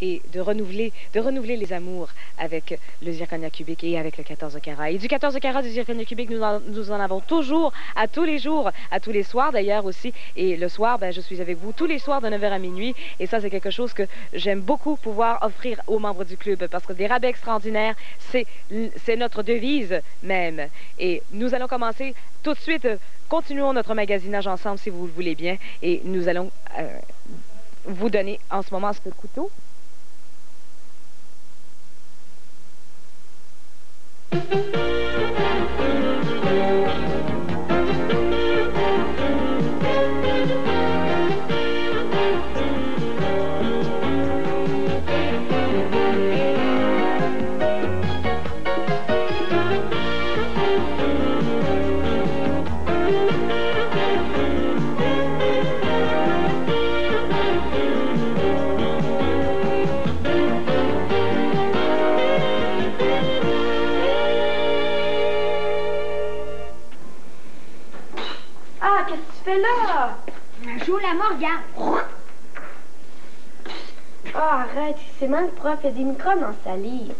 Et de renouveler les amours avec le zirconia cubique et avec le 14 carats. Et du 14 carats du zirconia cubique, nous en avons toujours, à tous les jours, à tous les soirs d'ailleurs aussi. Et le soir, ben, je suis avec vous tous les soirs de 9h à minuit. Et ça, c'est quelque chose que j'aime beaucoup pouvoir offrir aux membres du club parce que des rabais extraordinaires, c'est notre devise même. Et nous allons commencer tout de suite. Continuons notre magasinage ensemble si vous le voulez bien. Et nous allons vous donner en ce moment ce couteau. Ah, qu'est-ce que tu fais là? Joue la mort, regarde. Ah, arrête, c'est mal propre, il y a des microbes dans sa livre.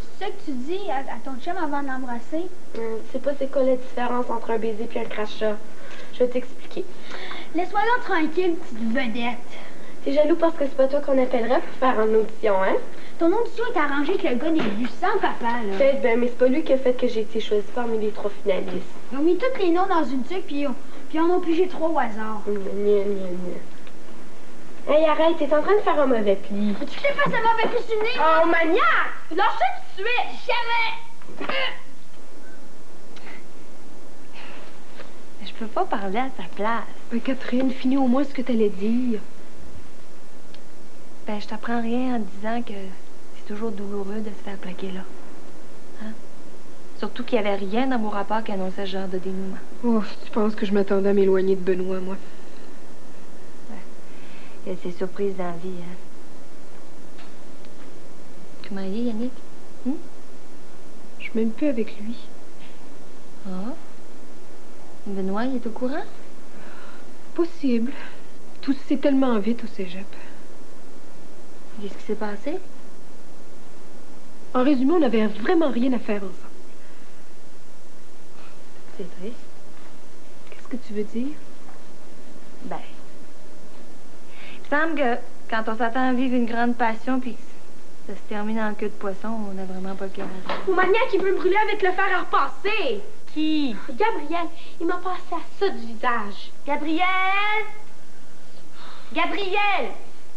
C'est ça que tu dis à ton chum avant de l'embrasser? Tu sais pas c'est quoi la différence entre un baiser et un crachat. Je vais t'expliquer. Laisse-moi là tranquille, petite vedette. T'es jaloux parce que c'est pas toi qu'on appellerait pour faire une audition, hein? Ton audition est arrangée avec le gars des vues sans papa, là. Peut-être, ben, mais c'est pas lui qui a fait que j'ai été choisie parmi les 3 finalistes. Ils ont mis tous les noms dans une tuque, puis on a pigé 3 au hasard. Hey, arrête, t'es en train de faire un mauvais pli. Veux-tu que je te fasse un mauvais pli sur le nez? Oh, maniaque! Lâche-toi tout de suite! Jamais! Je peux pas parler à ta place. Ben, Catherine, finis au moins ce que t'allais dire. Ben, je t'apprends rien en te disant que c'est toujours douloureux de se faire plaquer là. Hein? Surtout qu'il n'y avait rien dans mon rapport qui annonçait ce genre de dénouement. Oh, tu penses que je m'attendais à m'éloigner de Benoît, moi? Il y a ses surprises dans la vie, hein. Comment il est, Yannick? Je suis même plus avec lui. Ah? Benoît, il est au courant? Possible. Tout s'est tellement vite au cégep. Qu'est-ce qui s'est passé? En résumé, on n'avait vraiment rien à faire ensemble. C'est triste. Qu'est-ce que tu veux dire? Ben, il me semble que quand on s'attend à vivre une grande passion puis que ça se termine en queue de poisson, on n'a vraiment pas le cœur à ça. Mon maniaque, il veut me brûler avec le fer à repasser. Qui? Gabriel, il m'a passé à ça du visage. Gabriel! Gabriel!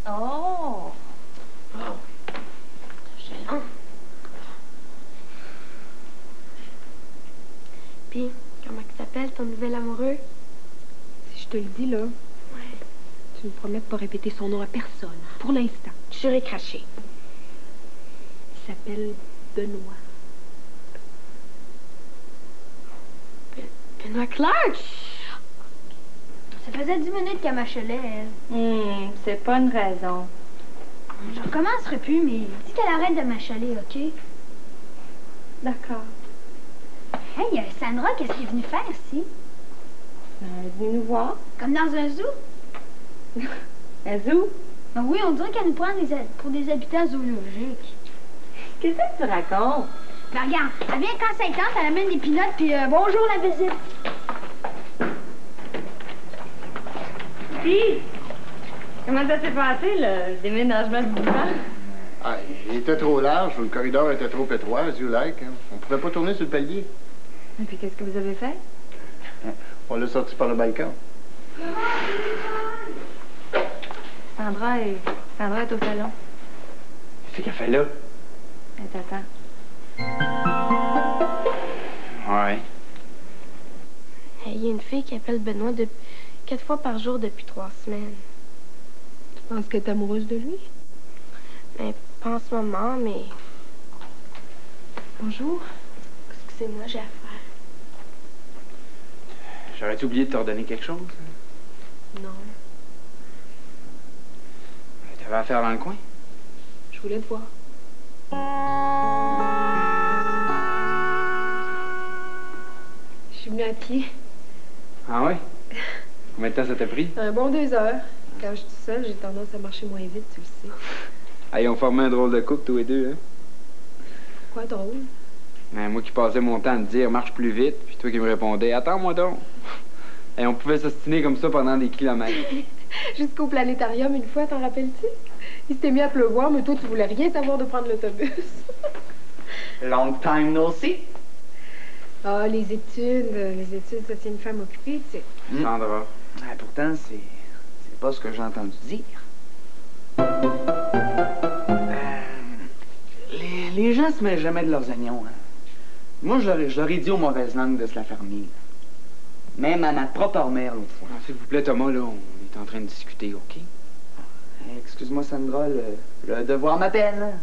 Oh! Gênant. Puis, comment il s'appelle, ton nouvel amoureux? Si je te le dis, là, tu me promets de pas répéter son nom à personne, pour l'instant. Juré craché. Il s'appelle Benoît. Benoît Clark? Ça faisait 10 minutes qu'elle m'achelait, elle. C'est pas une raison. Je recommencerai plus, mais dis qu'elle arrête de m'achaler, OK? D'accord. Hey, Sandra, qu'est-ce qu'elle est venue faire ici? Elle est venue nous voir. Comme dans un zoo? Un zoo? Ben oui, on dirait qu'elle nous prend pour des habitats zoologiques. Qu'est-ce que tu racontes? Ben regarde, elle vient quand ça tente, elle amène des pinottes, puis bonjour la visite. Puis, comment ça s'est passé, le déménagement du divan? Ah, il était trop large, le corridor était trop étroit, as you like. Hein. On pouvait pas tourner sur le palier. Et puis, qu'est-ce que vous avez fait? On l'a sorti par le balcon. Sandra est au salon. Qu'est-ce qu'elle fait là? Elle t'attend. Ouais. Hey, il y a une fille qui appelle Benoît 4 fois par jour depuis 3 semaines. Tu penses qu'elle est amoureuse de lui? Ben, pas en ce moment, mais... Bonjour. Excusez-moi, j'ai affaire. J'aurais-tu oublié de te redonner quelque chose? Non. T'avais affaire dans le coin? Je voulais te voir. Je suis venue à pied. Ah ouais? Combien de temps ça t'a pris? Un bon 2 heures. Quand je suis seule, j'ai tendance à marcher moins vite, tu le sais. Hey, on formait un drôle de couple, tous les deux, hein? Quoi drôle? Ben, moi qui passais mon temps à te dire marche plus vite, puis toi qui me répondais attends-moi donc. Et on pouvait s'ostiner comme ça pendant des kilomètres. Jusqu'au planétarium une fois, t'en rappelles-tu? Il s'était mis à pleuvoir, mais toi, tu voulais rien savoir de prendre l'autobus. Long time no see. Ah, les études, ça, c'est une femme occupée, tu sais. Sandra. Ah, pourtant, c'est pas ce que j'ai entendu dire. Les gens se mêlent jamais de leurs oignons, hein. Moi, je leur ai dit aux mauvaises langues de se la fermer. Même à ma propre mère l'autre fois. Ah, s'il vous plaît, Thomas, là, on est en train de discuter, OK? Excuse-moi, Sandra, le devoir m'appelle.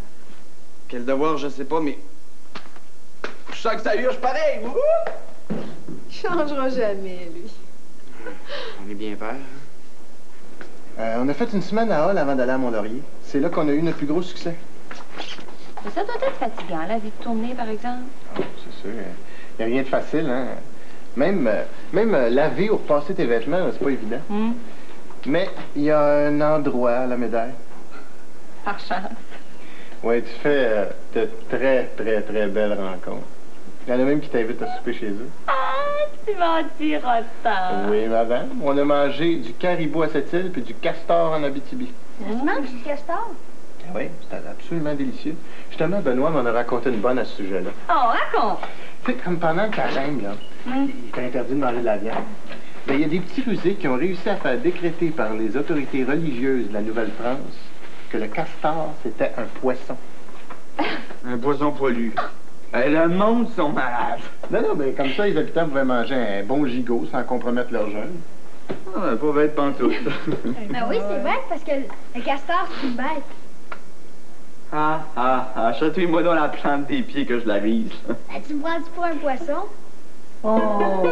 Quel devoir, je sais pas, mais... Je sens que ça urge pareil. Wouhou! Il changera jamais, lui. On est bien père. On a fait une semaine à Hall avant d'aller à Mont-Laurier. C'est là qu'on a eu notre plus gros succès. Mais ça doit être fatigant, la vie de tournée, par exemple. Oh, c'est sûr. Il n'y a rien de facile, hein. Même laver ou repasser tes vêtements, c'est pas évident. Mais il y a un endroit à la médaille. Par chance. Oui, tu fais de très, très, très belles rencontres. Il y en a même qui t'invitent à souper chez eux. Ah, tu m'en diras tant. Oui, madame. On a mangé du caribou à cette île puis du castor en Abitibi. Ça se mange du castor? Oui, c'était absolument délicieux. Justement, Benoît m'en a raconté une bonne à ce sujet-là. Oh, raconte. Tu sais, comme pendant le carême, là, il était interdit de manger de la viande. Ben, il y a des petits rusés qui ont réussi à faire décréter par les autorités religieuses de la Nouvelle-France que le castor, c'était un poisson. Un poisson poilu. Le monde sont malades. Non, mais comme ça, les habitants pouvaient manger un bon gigot sans compromettre leur jeûne. Ah, pas bête pantoute. Ben oui, c'est bête parce que le castor, c'est une bête. Chatouille-moi dans la plante des pieds que je la vise. Ben, tu me prends-tu pour un poisson? Oh!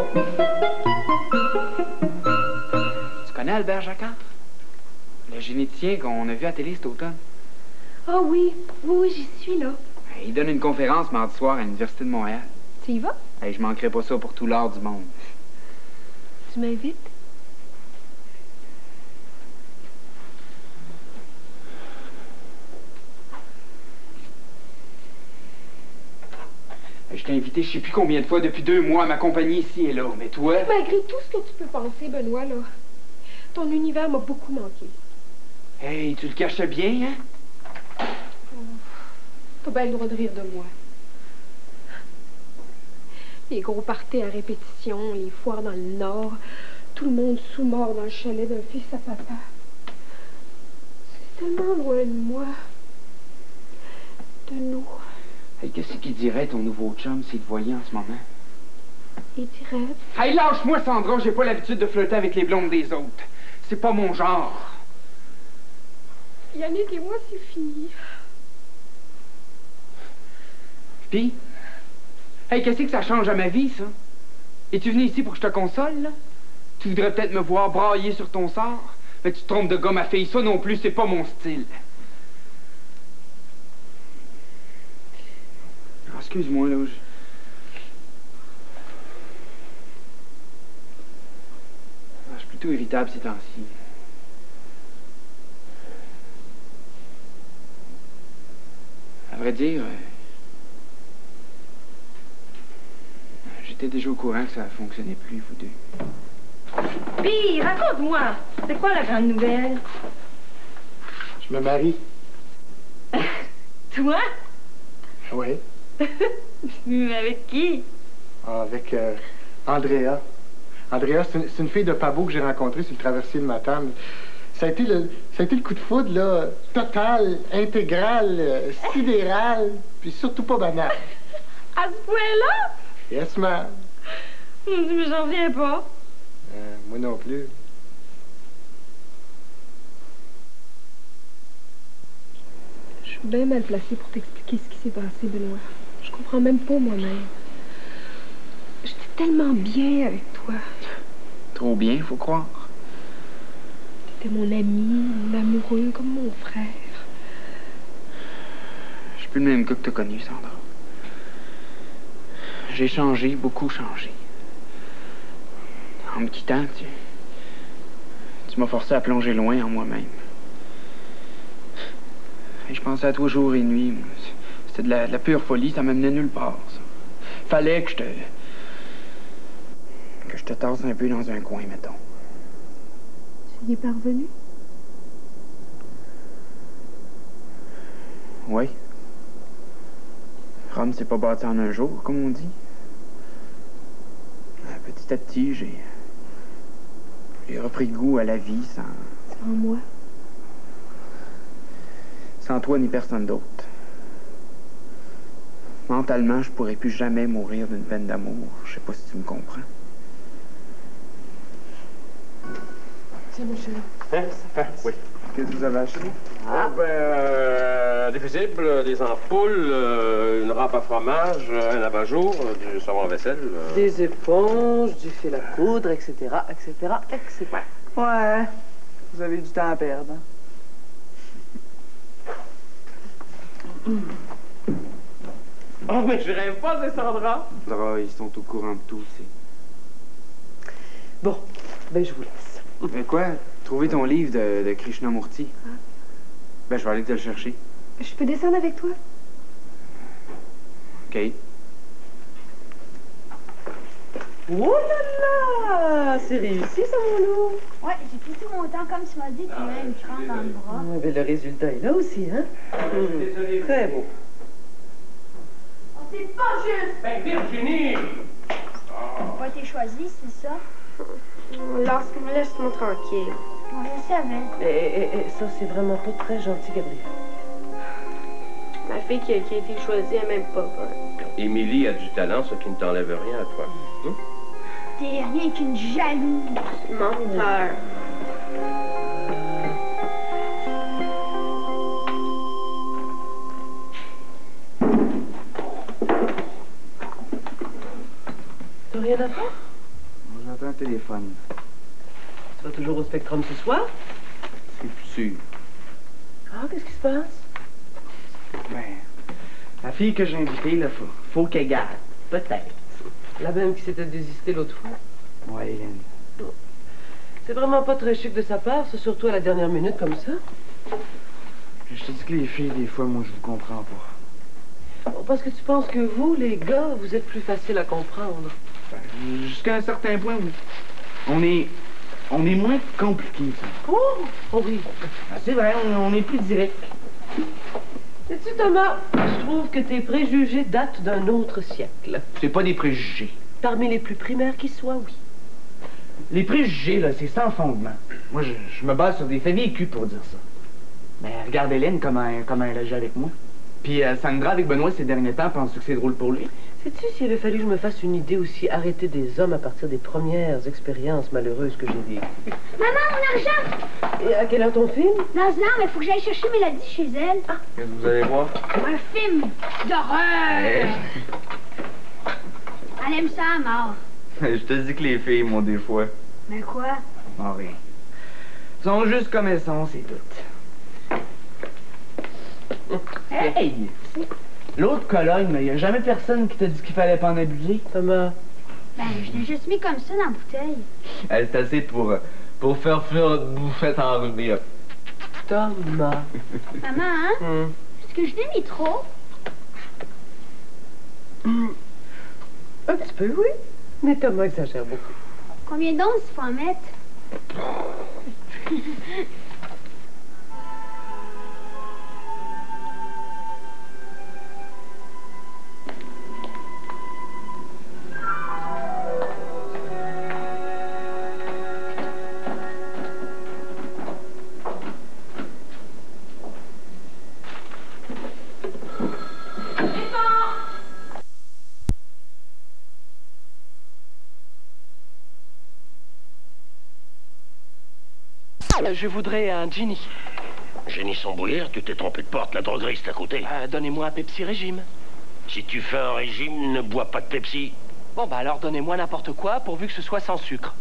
Tu connais Albert Jacquard? Le généticien qu'on a vu à télé cet automne. Ah oui, j'y suis, là. Il donne une conférence mardi soir à l'Université de Montréal. Tu y vas? Hey, je manquerai pas ça pour tout l'art du monde. Tu m'invites? Je t'ai invité je sais plus combien de fois depuis 2 mois à m'accompagner ici et là, mais toi... Malgré tout ce que tu peux penser, Benoît, là, ton univers m'a beaucoup manqué. Hey, tu le cachais bien, hein? T'as bien le droit de rire de moi. Les gros parties à répétition, les foires dans le Nord, tout le monde sous-mort dans le chalet d'un fils à papa. C'est tellement loin de moi. De nous. Hey, qu'est-ce qu'il dirait ton nouveau chum s'il te voyait en ce moment? Il dirait... Hey, lâche-moi, Sandra, j'ai pas l'habitude de flirter avec les blondes des autres. C'est pas mon genre. Yannick et moi, c'est fini. Pis? Hey, qu'est-ce que ça change à ma vie, ça? Es-tu venu ici pour que je te console, là? Tu voudrais peut-être me voir brailler sur ton sort? Mais tu te trompes de gars, ma fille. Ça non plus, c'est pas mon style. Ah, excuse-moi, là. Je suis plutôt irritable ces temps-ci. À vrai dire... J'étais déjà au courant que ça ne fonctionnait plus, vous deux. Puis, raconte-moi, c'est quoi la grande nouvelle? Je me marie. Toi? Oui. Mais avec qui? Avec Andrea. Andrea, c'est une fille de Pabot que j'ai rencontrée sur le traversier de Matane. Ça a été le coup de foudre, là, total, intégral, sidéral, puis surtout pas banal. À ce point-là? Yes, ma'am. Mais j'en reviens pas. Moi non plus. Je suis bien mal placée pour t'expliquer ce qui s'est passé, Benoît. Je comprends même pas moi-même. J'étais tellement bien avec toi. Trop bien, faut croire. T'étais mon ami, mon amoureux, comme mon frère. Je suis plus le même gars que t'as connu, Sandra. J'ai changé, beaucoup changé. En me quittant, tu Tu m'as forcé à plonger loin en moi-même. Et je pensais à toi jour et nuit. C'était de la pure folie, ça m'amenait nulle part, ça. Fallait que je te tasse un peu dans un coin, mettons. Tu y es parvenu? Oui. Rome s'est pas bâti en un jour, comme on dit. Petit à petit, j'ai repris goût à la vie sans moi? Sans toi ni personne d'autre. Mentalement, je pourrais plus jamais mourir d'une peine d'amour. Je sais pas si tu me comprends. Tiens, mon chéri. Oui. Qu'est-ce que vous avez acheté? Des fusibles, des ampoules, une rampe à fromage, un abat-jour, du savon à vaisselle. Des éponges, du fil à coudre, etc., etc., etc. Ouais, vous avez du temps à perdre. Oh, mais je rêve pas, c'est Sandra. Sandra, ils sont au courant de tout, c'est... Bon, ben je vous laisse. Mais quoi? Trouver ton livre de Krishnamurti. Ah. Ben, je vais aller te le chercher. Je peux descendre avec toi? OK. Oh là là! C'est réussi, ça, mon loup! Ouais, j'ai pris tout mon temps comme tu m'as dit, puis même une crampe dans le bras. Ah, ben, le résultat est là aussi, hein? Très beau. Oh, c'est pas juste! Ben, Virginie! T'as pas été choisi, c'est ça? Lorsqu'on laisse-moi tranquille. Moi, je savais. Ça, c'est vraiment pas très gentil, Gabriel. Ma fille qui a été choisie, elle m'aime pas. Émilie a du talent, ce qui ne t'enlève rien à toi. T'es rien qu'une jalouse. Menteur. T'as rien à faire? J'entends un téléphone. Tu vas toujours au Spectrum ce soir? C'est plus sûr. Ah, qu'est-ce qui se passe? Ben, la fille que j'ai invitée, là, faut qu'elle garde. Peut-être. La même qui s'était désistée l'autre fois. Ouais, Hélène. C'est vraiment pas très chic de sa part, c'est surtout à la dernière minute comme ça. Je te dis que les filles, des fois, moi, je vous comprends pas. Bon, parce que tu penses que vous, les gars, vous êtes plus faciles à comprendre. Ben, jusqu'à un certain point, oui. On est moins compliqués, ça. Oh oui. Ah, c'est vrai, on est plus direct. Sais-tu, Thomas, je trouve que tes préjugés datent d'un autre siècle. C'est pas des préjugés. Parmi les plus primaires qui soient, oui. Les préjugés, là, c'est sans fondement. Moi, je me base sur des faits vécus pour dire ça. Mais regarde Hélène, comment elle agit avec moi. Puis Sandra, avec Benoît, ces derniers temps, penses-tu que c'est drôle pour lui? Sais-tu s'il avait fallu que je me fasse une idée aussi arrêter des hommes à partir des premières expériences malheureuses que j'ai vécues? Maman, mon argent! Et à quelle heure ton film? Dans une heure, mais faut que j'aille chercher Mélodie chez elle. Ah. Qu'est-ce que vous allez voir? Un film d'horreur! Elle aime ça à mort. Je te dis que les filles, moi, des fois. Mais quoi? Ah, rien. Ils sont juste comme elles sont, c'est tout. Hey! L'autre Cologne, il n'y a jamais personne qui t'a dit qu'il fallait pas en abuser. Thomas. Ben, je l'ai juste mis comme ça dans la bouteille. Elle est assez pour faire fuir notre bouffette enrhumée. Thomas. Maman, hein? Est-ce que je l'ai mis trop? Un petit peu, oui. Mais Thomas exagère beaucoup. Combien d'onces il faut en mettre? Je voudrais un Ginny. Génie sans bouillir, tu t'es trompé de porte, la droguerie c'est à côté. Donnez-moi un Pepsi régime. Si tu fais un régime, ne bois pas de Pepsi. Bon, bah alors donnez-moi n'importe quoi pourvu que ce soit sans sucre.